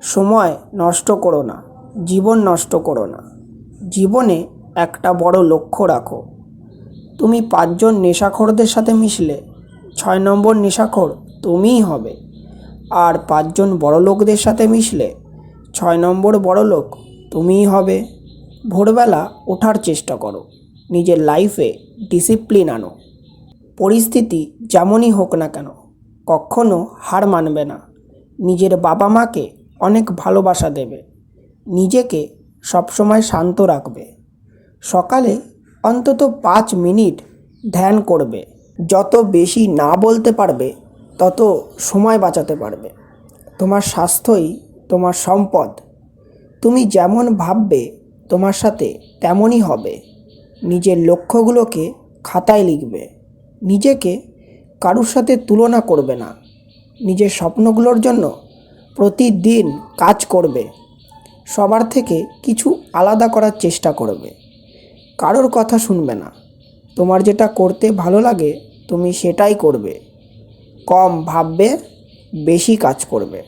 সময় নষ্ট করো না, জীবন নষ্ট করো না। জীবনে একটা বড় লক্ষ্য রাখো। তুমি 5জন নেশাখোরদের সাথে মিশলে 6 নম্বর নেশাখোর তুমিই হবে। আর 5জন বড়লোকদের সাথে মিশলে 6 নম্বর বড়লোক তুমিই হবে। ভোরবেলা ওঠার চেষ্টা করো, নিজের লাইফে ডিসিপ্লিন আনো। পরিস্থিতি যেমনই হোক না কেন কখনো হার মানবে না। নিজের বাবা মাকে অনেক ভালোবাসা দেবে। নিজেকে সবসময় শান্ত রাখবে। সকালে অন্তত 5 মিনিট ধ্যান করবে। যত বেশি না বলতে পারবে তত সময় বাঁচাতে পারবে। তোমার স্বাস্থ্যই তোমার সম্পদ। তুমি যেমন ভাববে তোমার সাথে তেমনই হবে। নিজের লক্ষ্যগুলোকে খাতায় লিখবে। নিজেকে কারুর সাথে তুলনা করবে না। নিজের স্বপ্নগুলোর জন্য প্রতিদিন কাজ করবে। সবার থেকে কিছু আলাদা করার চেষ্টা করবে। কারোর কথা শুনবে না। তোমার যেটা করতে ভালো লাগে তুমি সেটাই করবে। কম ভাববে, বেশি কাজ করবে।